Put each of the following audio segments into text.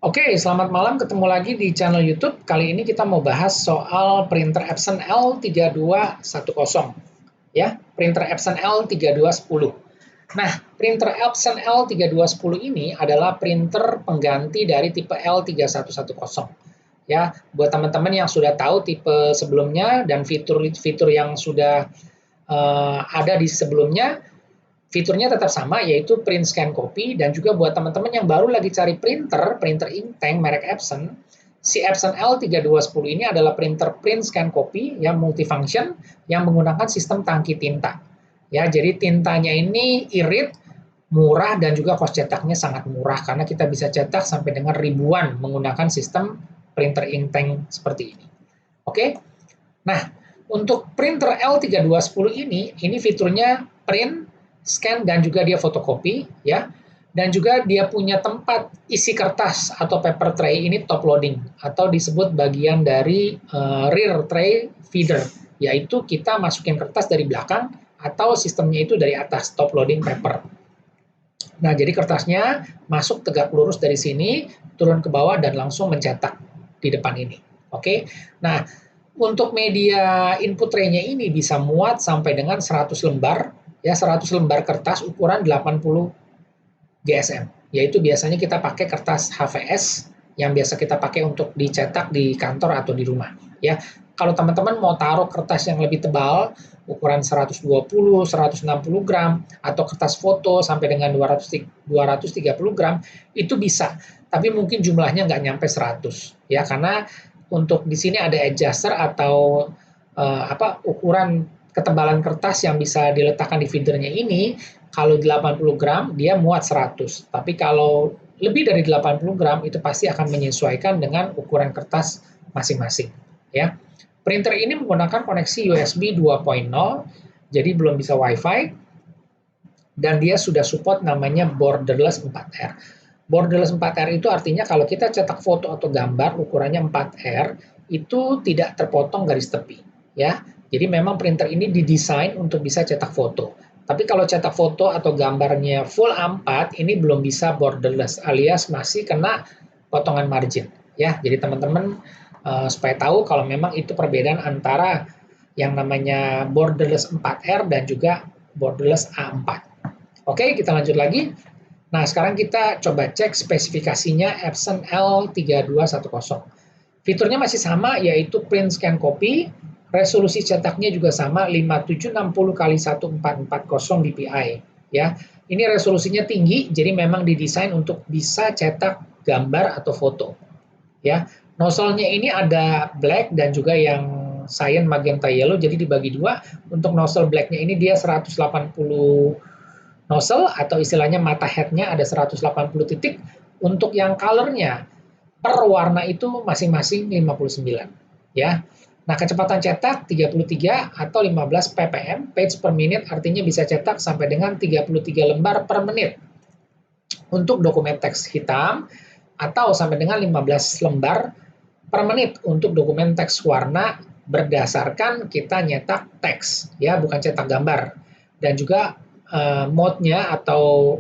Oke, selamat malam. Ketemu lagi di channel YouTube. Kali ini kita mau bahas soal printer Epson L3210. Ya, printer Epson L3210. Nah, printer Epson L3210 ini adalah printer pengganti dari tipe L3110. Ya, buat teman-teman yang sudah tahu tipe sebelumnya dan fitur-fitur yang sudah ada di sebelumnya, fiturnya tetap sama, yaitu print scan copy, dan juga buat teman-teman yang baru lagi cari printer inktank merek Epson, si Epson L3210 ini adalah printer print scan copy yang multifunction yang menggunakan sistem tangki tinta. Ya, jadi tintanya ini irit, murah, dan juga cost cetaknya sangat murah karena kita bisa cetak sampai dengan ribuan menggunakan sistem printer inktank seperti ini. Oke. Nah, untuk printer L3210 ini fiturnya print, scan, dan juga dia fotokopi, ya. Dan juga dia punya tempat isi kertas atau paper tray ini top loading atau disebut bagian dari rear tray feeder, yaitu kita masukin kertas dari belakang atau sistemnya itu dari atas top loading paper. Nah, jadi kertasnya masuk tegak lurus dari sini, turun ke bawah dan langsung mencetak di depan ini. Oke. Nah, untuk media input tray-nya ini bisa muat sampai dengan 100 lembar, ya 100 lembar kertas ukuran 80 GSM, yaitu biasanya kita pakai kertas HVS yang biasa kita pakai untuk dicetak di kantor atau di rumah, ya. Kalau teman-teman mau taruh kertas yang lebih tebal, ukuran 120, 160 gram, atau kertas foto sampai dengan 230 gram, itu bisa. Tapi mungkin jumlahnya nggak nyampe 100, ya, karena untuk di sini ada adjuster atau ukuran ketebalan kertas yang bisa diletakkan di feedernya ini. Kalau 80 gram dia muat 100, tapi kalau lebih dari 80 gram itu pasti akan menyesuaikan dengan ukuran kertas masing-masing, ya. Printer ini menggunakan koneksi USB 2.0, jadi belum bisa WiFi, dan dia sudah support namanya borderless 4R. Borderless 4R itu artinya kalau kita cetak foto atau gambar ukurannya 4R, itu tidak terpotong garis tepi, ya. Jadi memang printer ini didesain untuk bisa cetak foto. Tapi kalau cetak foto atau gambarnya full A4, ini belum bisa borderless, alias masih kena potongan margin, ya. Jadi teman-teman supaya tahu kalau memang itu perbedaan antara yang namanya borderless 4R dan juga borderless A4. Oke, kita lanjut lagi. Nah, sekarang kita coba cek spesifikasinya Epson L3210. Fiturnya masih sama, yaitu print scan copy, resolusi cetaknya juga sama 5760 x 1440 dpi, ya. Ini resolusinya tinggi, jadi memang didesain untuk bisa cetak gambar atau foto, ya. Nozzle-nya ini ada black dan juga yang cyan magenta yellow, jadi dibagi dua. Untuk nozzle black-nya ini dia 180 nozzle atau istilahnya mata head-nya ada 180 titik. Untuk yang color-nya per warna itu masing-masing 59, ya. Nah, kecepatan cetak 33 atau 15 ppm, page per minute, artinya bisa cetak sampai dengan 33 lembar per menit. Untuk dokumen teks hitam atau sampai dengan 15 lembar per menit untuk dokumen teks warna berdasarkan kita nyetak teks, ya, bukan cetak gambar. Dan juga mode-nya atau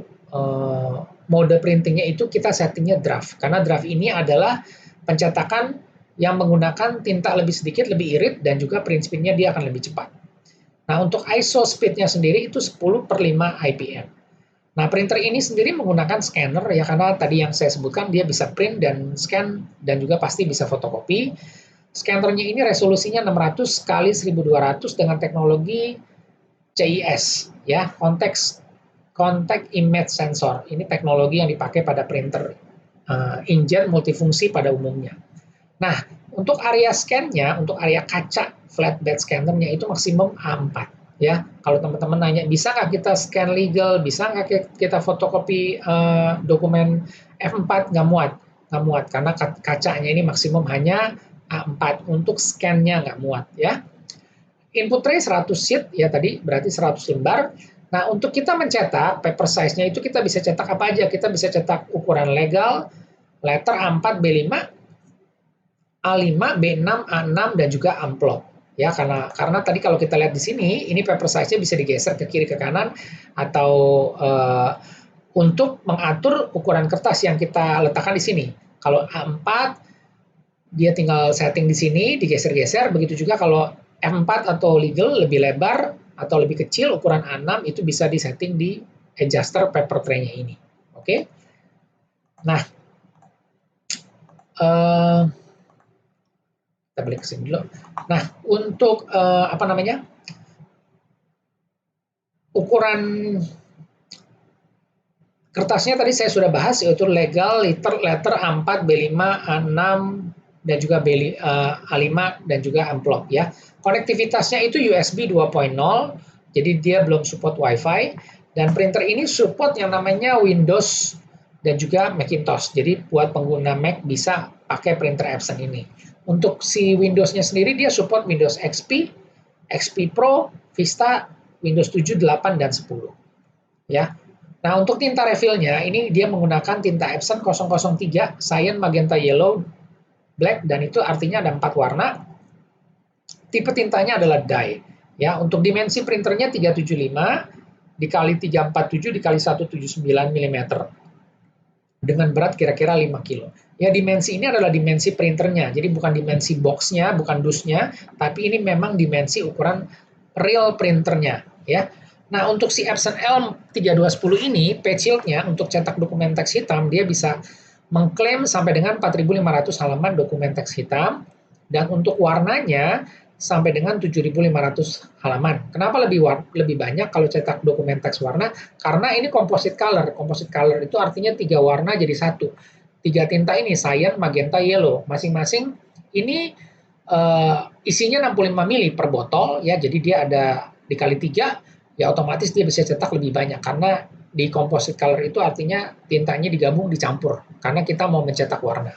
mode printingnya itu kita settingnya draft, karena draft ini adalah pencetakan yang menggunakan tinta lebih sedikit, lebih irit, dan juga print speed-nya dia akan lebih cepat. Nah, untuk ISO speed-nya sendiri itu 10/5 IPM. Nah, printer ini sendiri menggunakan scanner, ya, karena tadi yang saya sebutkan dia bisa print dan scan dan juga pasti bisa fotokopi. Scannernya ini resolusinya 600 kali 1200 dengan teknologi CIS, ya, Contact Image Sensor. Ini teknologi yang dipakai pada printer inkjet multifungsi pada umumnya. Nah, untuk area scan-nya, untuk area kaca flatbed scanner-nya itu maksimum A4, ya. Kalau teman-teman nanya, bisa nggak kita scan legal, bisa nggak kita fotokopi dokumen F4, nggak muat, karena kacanya ini maksimum hanya A4, untuk scan-nya nggak muat, ya. Input tray 100 sheet, ya tadi, berarti 100 lembar. Nah, untuk kita mencetak, paper size-nya itu kita bisa cetak apa aja? Kita bisa cetak ukuran legal, letter A4, B5, A5, B6, A6, dan juga amplop. Ya, karena tadi kalau kita lihat di sini, ini paper size-nya bisa digeser ke kiri ke kanan atau untuk mengatur ukuran kertas yang kita letakkan di sini. Kalau A4 dia tinggal setting di sini, digeser-geser. Begitu juga kalau F4 atau legal lebih lebar atau lebih kecil, ukuran A6 itu bisa disetting di adjuster paper tray-nya ini. Oke. Nah, kita balik ke sini dulu. Nah, untuk apa namanya? Ukuran kertasnya tadi saya sudah bahas, yaitu legal, letter A4, B5, A6, dan juga A5 dan juga envelope ya. Konektivitasnya itu USB 2.0, jadi dia belum support Wi-Fi, dan printer ini support yang namanya Windows dan juga Macintosh. Jadi buat pengguna Mac bisa pakai printer Epson ini. Untuk si Windows-nya sendiri dia support Windows XP, XP Pro, Vista, Windows 7, 8, dan 10. Ya. Nah, untuk tinta refillnya, ini dia menggunakan tinta Epson 003, Cyan, Magenta, Yellow, Black, dan itu artinya ada 4 warna. Tipe tintanya adalah dye. Ya, untuk dimensi printernya 375 dikali 347 dikali 179 mm dengan berat kira-kira 5 kilo. Ya, dimensi ini adalah dimensi printernya, jadi bukan dimensi boxnya, bukan dusnya, tapi ini memang dimensi ukuran real printernya. Ya. Nah, untuk si Epson L3210 ini, page yield-nya untuk cetak dokumen teks hitam, dia bisa mengklaim sampai dengan 4.500 halaman dokumen teks hitam, dan untuk warnanya sampai dengan 7.500 halaman. Kenapa lebih banyak kalau cetak dokumen teks warna? Karena ini composite color. Composite color itu artinya 3 warna jadi satu. 3 tinta ini, cyan, magenta, yellow. Masing-masing ini isinya 65 mili per botol, ya, jadi dia ada dikali 3, ya otomatis dia bisa cetak lebih banyak karena di composite color itu artinya tintanya digabung dicampur karena kita mau mencetak warna.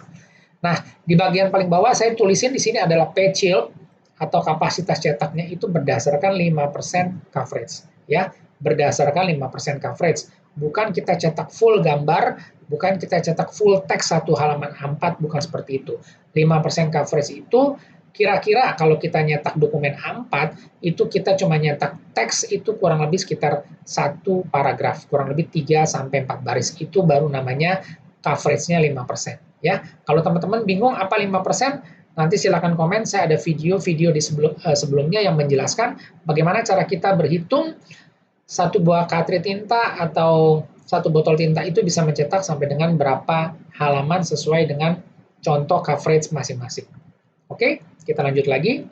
Nah, di bagian paling bawah saya tulisin di sini adalah page yield atau kapasitas cetaknya itu berdasarkan 5% coverage, ya. Berdasarkan 5% coverage. Bukan kita cetak full gambar, bukan kita cetak full teks satu halaman A4, bukan seperti itu. 5% coverage itu kira-kira kalau kita nyetak dokumen A4, itu kita cuma nyetak teks itu kurang lebih sekitar 1 paragraf, kurang lebih 3-4 baris. Itu baru namanya coverage-nya 5%. Ya, kalau teman-teman bingung apa 5%, nanti silakan komen, saya ada video-video di sebelumnya yang menjelaskan bagaimana cara kita berhitung satu buah cartridge tinta atau satu botol tinta itu bisa mencetak sampai dengan berapa halaman sesuai dengan contoh coverage masing-masing. Oke, kita lanjut lagi.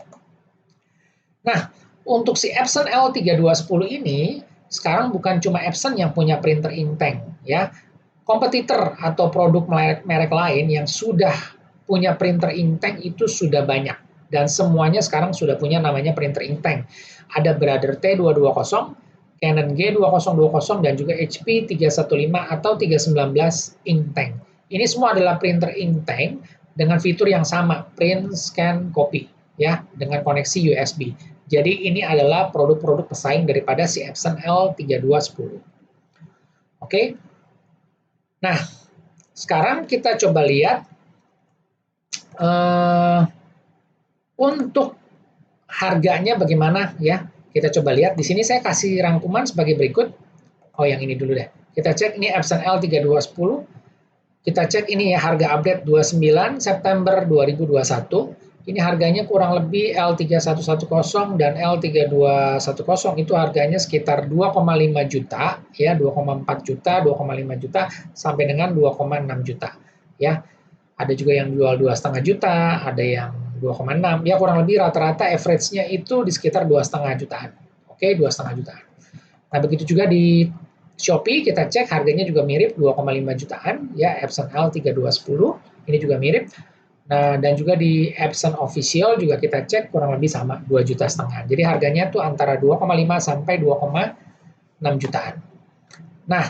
Nah, untuk si Epson L3210 ini, sekarang bukan cuma Epson yang punya printer inktank, ya. Kompetitor atau produk merek lain yang sudah punya printer inktank itu sudah banyak. Dan semuanya sekarang sudah punya namanya printer inktank. Ada Brother T220, Canon G2020, dan juga HP 315 atau 319 inktank. Ini semua adalah printer inktank dengan fitur yang sama, print, scan, copy, ya, dengan koneksi USB. Jadi ini adalah produk-produk pesaing daripada si Epson L3210. Oke. Nah, sekarang kita coba lihat untuk harganya bagaimana ya. Kita coba lihat di sini saya kasih rangkuman sebagai berikut. Oh, yang ini dulu deh. Kita cek ini Epson L3210. Kita cek ini ya harga update 29 September 2021. Ini harganya kurang lebih L3110 dan L3210 itu harganya sekitar 2,5 juta ya, 2,4 juta, 2,5 juta sampai dengan 2,6 juta ya. Ada juga yang jual 2,5 juta, ada yang 2,6, ya kurang lebih rata-rata average-nya itu di sekitar 2,5 jutaan. Oke, 2,5 jutaan. Nah, begitu juga di Shopee kita cek harganya juga mirip 2,5 jutaan ya, Epson L3210 ini juga mirip. Nah, dan juga di Epson Official juga kita cek kurang lebih sama 2,5 juta. Jadi harganya tuh antara 2,5 sampai 2,6 jutaan. Nah,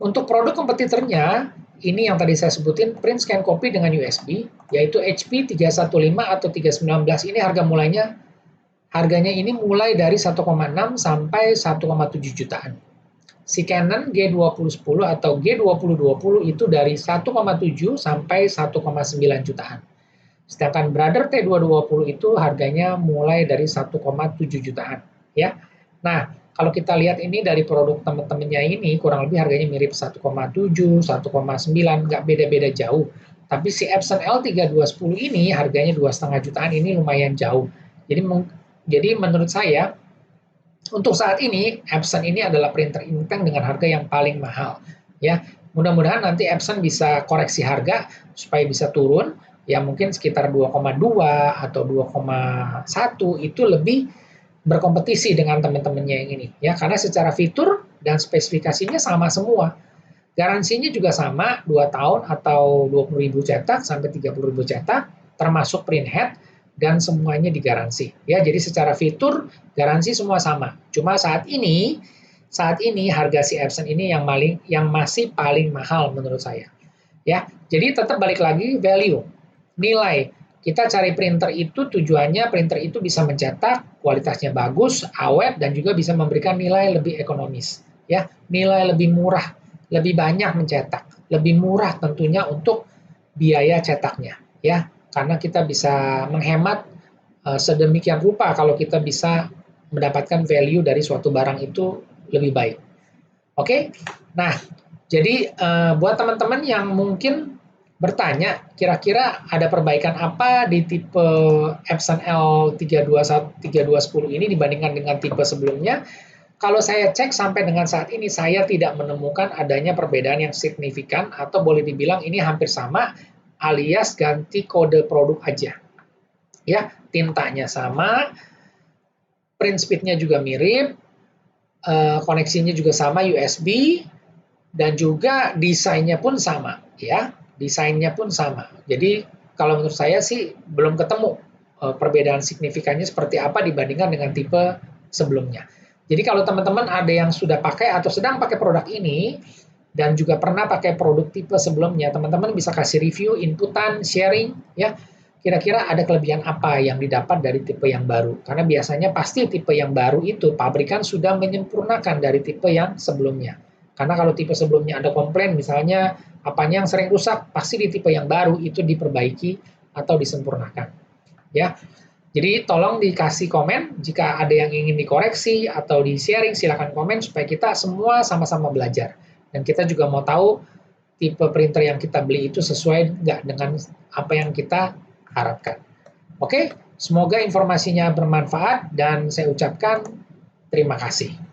untuk produk kompetitornya ini yang tadi saya sebutin print scan copy dengan USB yaitu HP 315 atau 319 ini harganya ini mulai dari 1,6 sampai 1,7 jutaan. Si Canon G2010 atau G2020 itu dari 1,7 sampai 1,9 jutaan. Sedangkan Brother T220 itu harganya mulai dari 1,7 jutaan, ya. Nah, kalau kita lihat ini dari produk teman-temannya ini kurang lebih harganya mirip 1,7, 1,9, nggak beda-beda jauh. Tapi si Epson L3210 ini harganya 2,5 jutaan, ini lumayan jauh. Jadi menurut saya untuk saat ini Epson ini adalah printer inktank dengan harga yang paling mahal. Ya, mudah-mudahan nanti Epson bisa koreksi harga supaya bisa turun. Ya mungkin sekitar 2,2 atau 2,1 itu lebih berkompetisi dengan teman-temannya yang ini. Ya, karena secara fitur dan spesifikasinya sama semua. Garansinya juga sama, 2 tahun atau 20.000 cetak sampai 30.000 cetak, termasuk print head, dan semuanya digaransi. Ya, jadi secara fitur, garansi semua sama. Cuma saat ini harga si Epson ini yang masih paling mahal menurut saya. Ya, jadi tetap balik lagi value, nilai. Kita cari printer itu tujuannya printer itu bisa mencetak, kualitasnya bagus, awet, dan juga bisa memberikan nilai lebih ekonomis. Ya, nilai lebih murah, lebih banyak mencetak, lebih murah tentunya untuk biaya cetaknya. Ya, karena kita bisa menghemat sedemikian rupa kalau kita bisa mendapatkan value dari suatu barang itu lebih baik. Oke, nah jadi buat teman-teman yang mungkin bertanya, kira-kira ada perbaikan apa di tipe Epson L3210 ini dibandingkan dengan tipe sebelumnya? Kalau saya cek sampai dengan saat ini, saya tidak menemukan adanya perbedaan yang signifikan atau boleh dibilang ini hampir sama, alias ganti kode produk aja. Ya, tintanya sama, print speed-nya juga mirip, koneksinya juga sama USB, dan juga desainnya pun sama, ya. Desainnya pun sama. Jadi kalau menurut saya sih belum ketemu perbedaan signifikannya seperti apa dibandingkan dengan tipe sebelumnya. Jadi kalau teman-teman ada yang sudah pakai atau sedang pakai produk ini dan juga pernah pakai produk tipe sebelumnya, teman-teman bisa kasih review, inputan, sharing, ya. Kira-kira ada kelebihan apa yang didapat dari tipe yang baru? Karena biasanya pasti tipe yang baru itu pabrikan sudah menyempurnakan dari tipe yang sebelumnya. Karena kalau tipe sebelumnya ada komplain, misalnya apanya yang sering rusak, pasti di tipe yang baru itu diperbaiki atau disempurnakan. Ya, jadi tolong dikasih komen jika ada yang ingin dikoreksi atau di-sharing, silakan komen supaya kita semua sama-sama belajar. Dan kita juga mau tahu tipe printer yang kita beli itu sesuai nggak dengan apa yang kita harapkan. Oke, semoga informasinya bermanfaat dan saya ucapkan terima kasih.